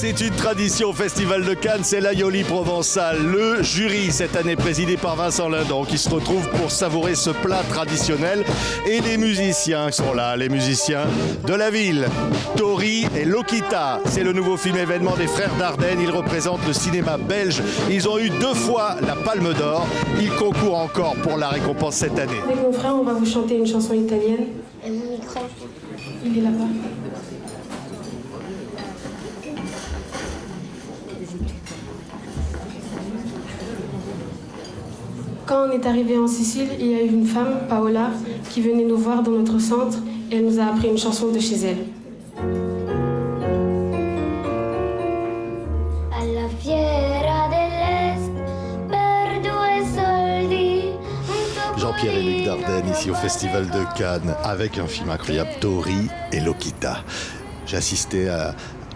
C'est une tradition au Festival de Cannes, c'est l'aioli provençal. Le jury, cette année présidé par Vincent Lindon, qui se retrouve pour savourer ce plat traditionnel. Et les musiciens sont là, les musiciens de la ville. Tori et Lokita, c'est le nouveau film événement des frères Dardenne. Ils représentent le cinéma belge. Ils ont eu 2 fois la Palme d'Or. Ils concourent encore pour la récompense cette année. Avec mon frère, on va vous chanter une chanson italienne. Et mon micro. Il est là-bas. Quand on est arrivé en Sicile, il y a eu une femme, Paola, qui venait nous voir dans notre centre et elle nous a appris une chanson de chez elle. Alla fiera dell'est, per 2 soldi. Jean-Pierre et Luc Dardenne, ici au Festival de Cannes, avec un film incroyable, Tori et Lokita. J'ai assisté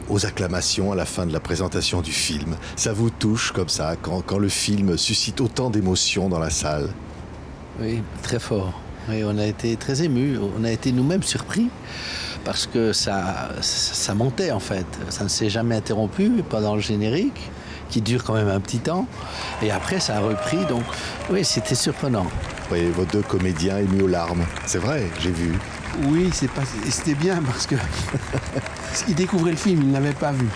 aux acclamations à la fin de la présentation du film. Ça vous touche comme ça, quand le film suscite autant d'émotions dans la salle? Oui, très fort. Oui, on a été très émus, on a été nous-mêmes surpris parce que ça montait en fait. Ça ne s'est jamais interrompu pendant le générique, qui dure quand même un petit temps. Et après, ça a repris, donc oui, c'était surprenant. Oui, vos 2 comédiens émus aux larmes. C'est vrai, j'ai vu. Oui, c'était bien parce que ils découvraient le film, ils ne l'avaient pas vu.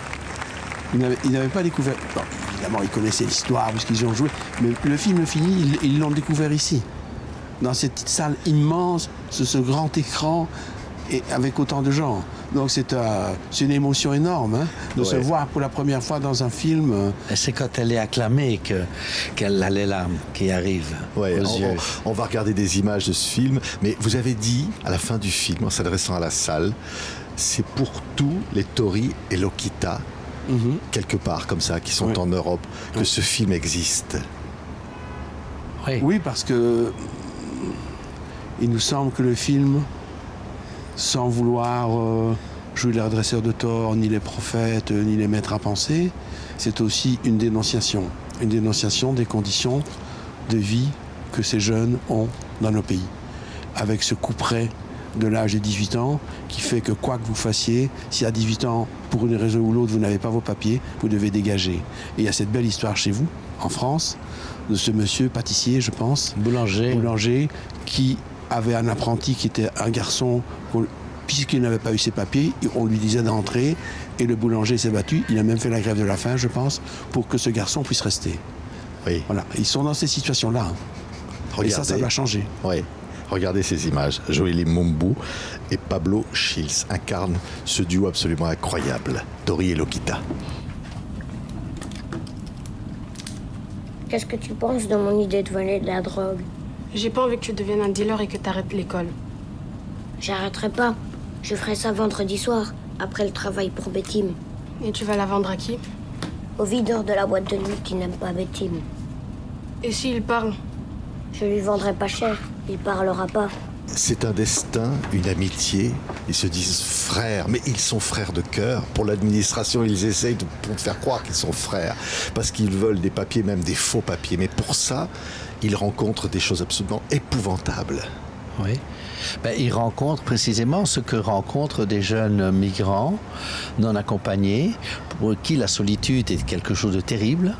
Ils n'avaient pas découvert. Bon, évidemment, ils connaissaient l'histoire puisqu'ils y ont joué, mais le film fini, ils l'ont découvert ici, dans cette petite salle immense, ce grand écran, et avec autant de gens. Donc c'est une émotion énorme hein, de se voir pour la première fois dans un film. C'est quand elle est acclamée qu'elle a les larmes qui arrivent aux yeux. On va regarder des images de ce film, mais vous avez dit à la fin du film, en s'adressant à la salle, c'est pour tous les Tori et Lokita, quelque part comme ça, qui sont en Europe, que ce film existe. Oui, parce que il nous semble que le film, sans vouloir jouer les redresseurs de tort, ni les prophètes, ni les maîtres à penser, c'est aussi une dénonciation des conditions de vie que ces jeunes ont dans nos pays. Avec ce couperet de l'âge de 18 ans qui fait que quoi que vous fassiez, si à 18 ans, pour une raison ou l'autre, vous n'avez pas vos papiers, vous devez dégager. Et il y a cette belle histoire chez vous, en France, de ce monsieur pâtissier, je pense, boulanger, qui avait un apprenti qui était un garçon, puisqu'il n'avait pas eu ses papiers, on lui disait d'entrer, et le boulanger s'est battu, il a même fait la grève de la faim, je pense, pour que ce garçon puisse rester. Oui. Voilà, ils sont dans ces situations-là. Et ça va changer. Oui. Regardez ces images. Joëlim Mumbu et Pablo Schills incarnent ce duo absolument incroyable, Tori et Lokita. Qu'est-ce que tu penses de mon idée de voler de la drogue? J'ai pas envie que tu deviennes un dealer et que t'arrêtes l'école. J'arrêterai pas. Je ferai ça vendredi soir, après le travail pour Bettim. Et tu vas la vendre à qui? Au videur de la boîte de nuit qui n'aime pas Bettim. Et s'il parle? Je lui vendrai pas cher. Il parlera pas. C'est un destin, une amitié. Ils se disent frères, mais ils sont frères de cœur. Pour l'administration, ils essayent de faire croire qu'ils sont frères, parce qu'ils veulent des papiers, même des faux papiers. Mais pour ça, ils rencontrent des choses absolument épouvantables. Oui. Ils rencontrent précisément ce que rencontrent des jeunes migrants non accompagnés, pour qui la solitude est quelque chose de terrible.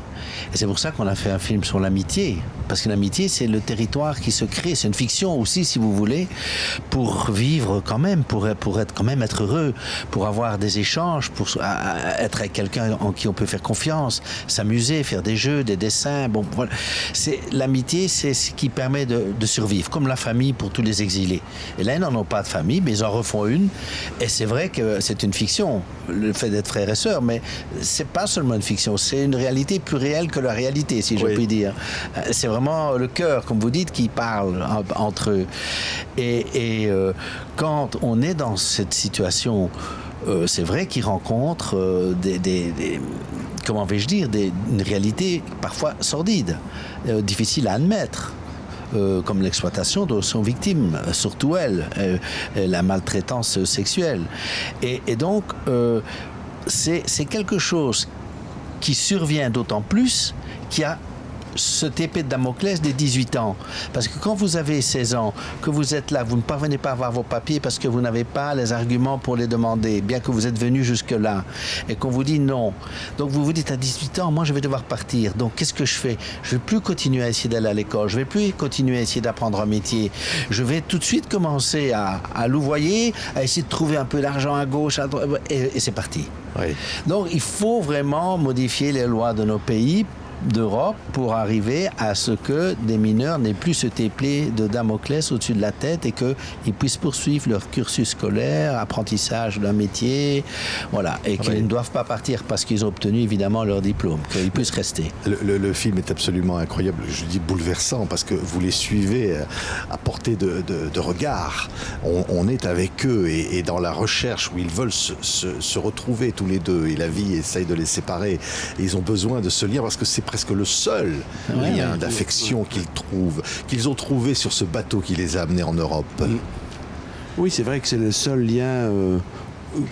Et c'est pour ça qu'on a fait un film sur l'amitié. Parce que l'amitié, c'est le territoire qui se crée. C'est une fiction aussi, si vous voulez, pour vivre quand même, pour être quand même être heureux, pour avoir des échanges, pour être avec quelqu'un en qui on peut faire confiance, s'amuser, faire des jeux, des dessins. Bon, voilà. L'amitié, c'est ce qui permet de survivre, comme la famille pour tous les exilés. Et là, ils n'en ont pas de famille, mais ils en refont une. Et c'est vrai que c'est une fiction, le fait d'être frères et sœurs, mais c'est pas seulement une fiction, c'est une réalité plus réelle que la réalité, si je puis dire. C'est vraiment le cœur, comme vous dites, qui parle entre eux. Et quand on est dans cette situation, c'est vrai qu'ils rencontrent comment vais-je dire, une réalité parfois sordide, difficile à admettre. Comme l'exploitation dont sont victimes, surtout elles, la maltraitance sexuelle. Et donc, c'est quelque chose qui survient d'autant plus qu'il y a cette épée de Damoclès des 18 ans. Parce que quand vous avez 16 ans, que vous êtes là, vous ne parvenez pas à avoir vos papiers parce que vous n'avez pas les arguments pour les demander, bien que vous êtes venu jusque-là, et qu'on vous dit non. Donc vous vous dites à 18 ans, moi je vais devoir partir. Donc qu'est-ce que je fais? Je ne vais plus continuer à essayer d'aller à l'école, je ne vais plus continuer à essayer d'apprendre un métier. Je vais tout de suite commencer à louvoyer, à essayer de trouver un peu d'argent à gauche, à droite, et c'est parti. Oui. Donc il faut vraiment modifier les lois de nos pays d'Europe pour arriver à ce que des mineurs n'aient plus cette épée de Damoclès au-dessus de la tête et qu'ils puissent poursuivre leur cursus scolaire, apprentissage d'un métier, voilà, et qu'ils ne doivent pas partir parce qu'ils ont obtenu évidemment leur diplôme, qu'ils puissent rester. Le film est absolument incroyable, je dis bouleversant, parce que vous les suivez à portée de regard. On est avec eux et dans la recherche où ils veulent se retrouver tous les deux, et la vie essaye de les séparer. Et ils ont besoin de se lire parce que c'est presque le seul lien d'affection qu'ils ont trouvé sur ce bateau qui les a amenés en Europe. Oui, c'est vrai que c'est le seul lien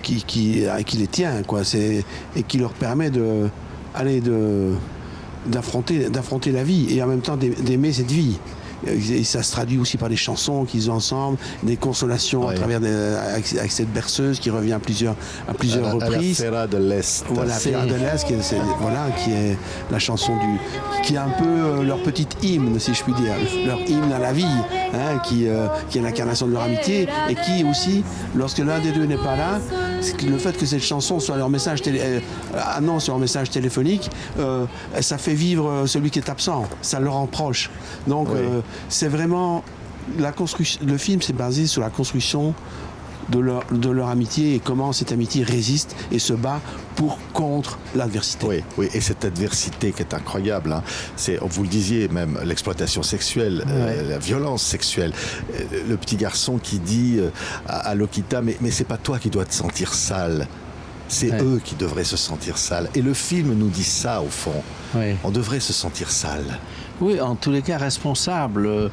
qui les tient, quoi. Et qui leur permet d'affronter la vie et en même temps d'aimer cette vie. Et ça se traduit aussi par des chansons qu'ils ont ensemble, des consolations à travers avec cette berceuse qui revient à plusieurs reprises. À la Fera de l'Est. Voilà, la Fera de l'Est, qui est la chanson qui est un peu leur petite hymne, si je puis dire, leur hymne à la vie, hein, qui est l'incarnation de leur amitié, et qui aussi, lorsque l'un des deux n'est pas là, le fait que cette chanson soit leur message annonce leur message téléphonique, ça fait vivre celui qui est absent, ça le rend proche. Donc c'est vraiment le film s'est basé sur la construction de leur amitié et comment cette amitié résiste et se bat contre l'adversité. Oui, et cette adversité qui est incroyable, hein, vous le disiez même, l'exploitation sexuelle, la violence sexuelle. Le petit garçon qui dit à Lokita, mais c'est pas toi qui dois te sentir sale. C'est eux qui devraient se sentir sales. Et le film nous dit ça, au fond. On devrait se sentir sale. Oui, en tous les cas, responsable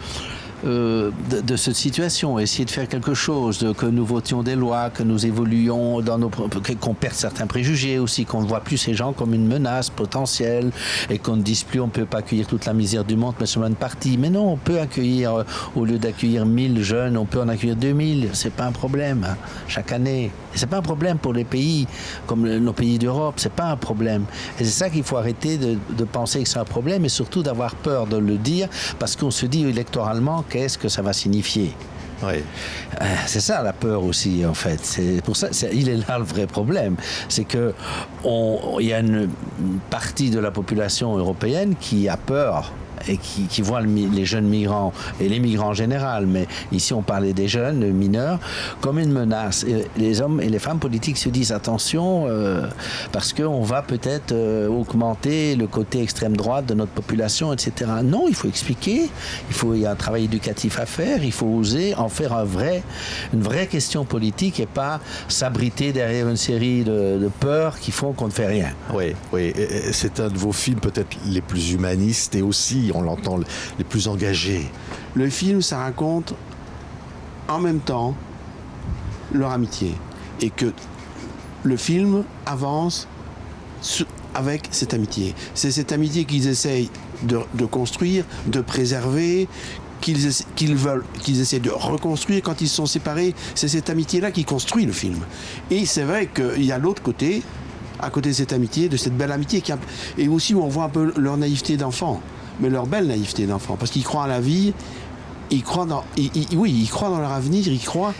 de cette situation, essayer de faire quelque chose, que nous votions des lois, que nous évoluions qu'on perde certains préjugés aussi, qu'on ne voit plus ces gens comme une menace potentielle et qu'on ne dise plus on ne peut pas accueillir toute la misère du monde, mais seulement une partie. Mais non, on peut accueillir, au lieu d'accueillir 1000 jeunes, on peut en accueillir 2000. C'est pas un problème, hein, chaque année. Et c'est pas un problème pour les pays comme nos pays d'Europe, c'est pas un problème. Et c'est ça qu'il faut arrêter de penser que c'est un problème et surtout d'avoir peur de le dire parce qu'on se dit électoralement qu'est-ce que ça va signifier. C'est ça la peur aussi en fait. C'est pour ça, il est là le vrai problème. C'est que il y a une partie de la population européenne qui a peur et qui voient les jeunes migrants et les migrants en général, mais ici on parlait des jeunes mineurs comme une menace. Et les hommes et les femmes politiques se disent attention parce qu'on va peut-être augmenter le côté extrême droite de notre population, etc. Non, il faut expliquer, il y a un travail éducatif à faire, il faut oser en faire une vraie question politique et pas s'abriter derrière une série de peurs qui font qu'on ne fait rien. Oui, c'est un de vos films peut-être les plus humanistes et aussi, on l'entend, les plus engagés. Le film, ça raconte en même temps leur amitié et que le film avance avec cette amitié. C'est cette amitié qu'ils essayent de construire, de préserver, qu'ils essaient de reconstruire quand ils sont séparés. C'est cette amitié-là qui construit le film. Et c'est vrai qu'il y a l'autre côté, à côté de cette amitié, de cette belle amitié, et aussi où on voit un peu leur naïveté d'enfant. Mais leur belle naïveté d'enfant, parce qu'ils croient à la vie, ils croient dans leur avenir, ils croient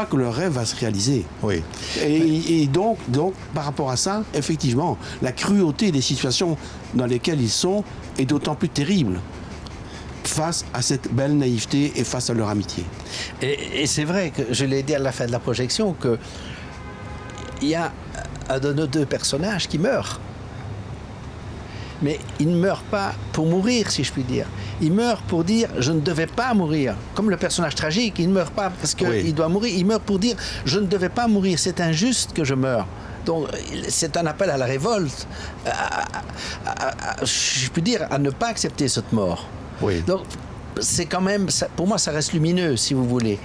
que leur rêve va se réaliser. Oui. Et donc, par rapport à ça, effectivement, la cruauté des situations dans lesquelles ils sont est d'autant plus terrible face à cette belle naïveté et face à leur amitié. Et c'est vrai que je l'ai dit à la fin de la projection que il y a un de nos deux personnages qui meurt. Mais il ne meurt pas pour mourir, si je puis dire. Il meurt pour dire « je ne devais pas mourir ». Comme le personnage tragique, il ne meurt pas parce qu'il doit mourir. Il meurt pour dire « je ne devais pas mourir, c'est injuste que je meure ». Donc c'est un appel à la révolte, je puis dire, à ne pas accepter cette mort. Oui. Donc c'est quand même, pour moi ça reste lumineux si vous voulez,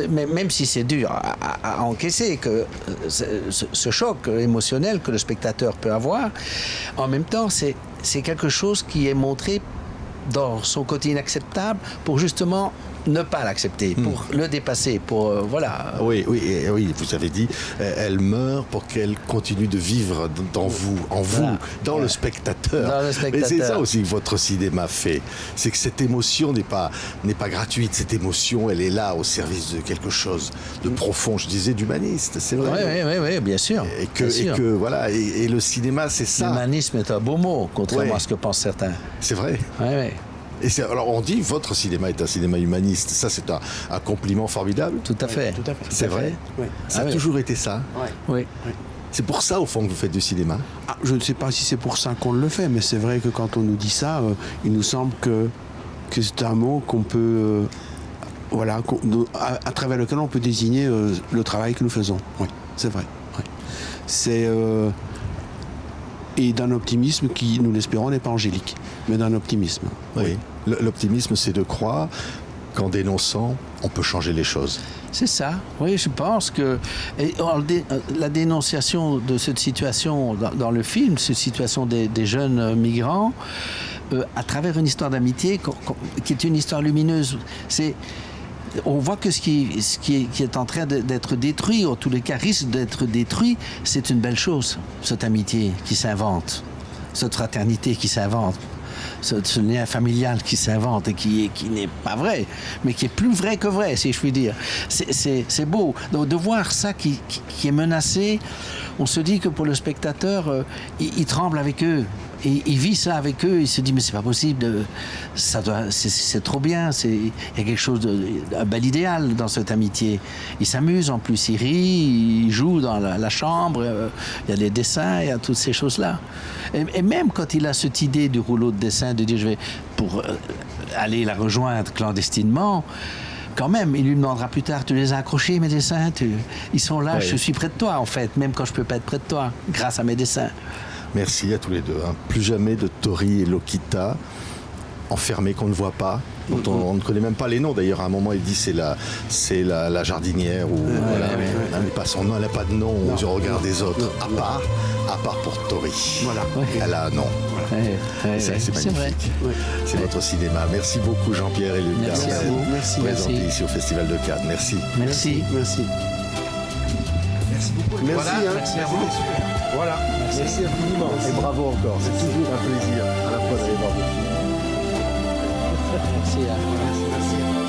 même si c'est dur à encaisser, que ce choc émotionnel que le spectateur peut avoir, en même temps c'est quelque chose qui est montré dans son côté inacceptable pour justement ne pas l'accepter, pour le dépasser, pour voilà. Oui, vous avez dit, elle meurt pour qu'elle continue de vivre dans vous, en vous, dans le spectateur. Dans le spectateur. Mais c'est ça aussi que votre cinéma fait, c'est que cette émotion n'est pas gratuite. Cette émotion, elle est là au service de quelque chose de profond. Je disais d'humaniste, c'est vrai. Oui, bien sûr. Et le cinéma, c'est ça. L'humanisme est un beau mot, contrairement à ce que pensent certains. C'est vrai. Oui. Et alors on dit votre cinéma est un cinéma humaniste. Ça, c'est un compliment formidable. Tout à fait. C'est vrai. Oui. Ça a toujours été ça. Oui. C'est pour ça, au fond, que vous faites du cinéma. Je ne sais pas si c'est pour ça qu'on le fait, mais c'est vrai que quand on nous dit ça, il nous semble que c'est un mot qu'on peut, à travers lequel on peut désigner le travail que nous faisons. Oui, c'est vrai. Oui. C'est et d'un optimisme qui, nous l'espérons, n'est pas angélique, mais d'un optimisme. Oui. L'optimisme, c'est de croire qu'en dénonçant, on peut changer les choses. C'est ça, oui, je pense que la dénonciation de cette situation dans le film, cette situation des jeunes migrants, à travers une histoire d'amitié qui est une histoire lumineuse, on voit que ce qui est en train d'être détruit, en tous les cas risque d'être détruit, c'est une belle chose, cette amitié qui s'invente, cette fraternité qui s'invente. Ce lien familial qui s'invente et qui n'est pas vrai, mais qui est plus vrai que vrai, si je puis dire. C'est beau. Donc, de voir ça qui est menacé, on se dit que pour le spectateur, il tremble avec eux. Et il vit ça avec eux, il se dit mais c'est pas possible, c'est trop bien, il y a quelque chose un bel idéal dans cette amitié. Il s'amuse en plus, il rit, il joue dans la chambre, il y a des dessins, il y a toutes ces choses-là. Et même quand il a cette idée du rouleau de dessin, de dire je vais pour aller la rejoindre clandestinement, quand même, il lui demandera plus tard, tu les as accrochés mes dessins, ils sont là, je suis près de toi en fait, même quand je peux pas être près de toi, grâce à mes dessins. Merci à tous les deux. Plus jamais de Tori et Lokita, enfermés qu'on ne voit pas, dont on ne connaît même pas les noms. D'ailleurs, à un moment, il dit c'est la jardinière, ou elle n'a pas son nom, elle n'a pas de nom au regard des autres, à part pour Tori. Voilà. Elle a un nom. C'est magnifique. C'est votre cinéma. Merci beaucoup Jean-Pierre et Lucas. Merci à vous. Présentés ici au Festival de Cannes. Merci. Merci. Merci beaucoup. Merci. Merci à vous. Voilà. Merci infiniment. Et bravo encore. C'est toujours un plaisir à la fois d'aller voir vos films. Merci.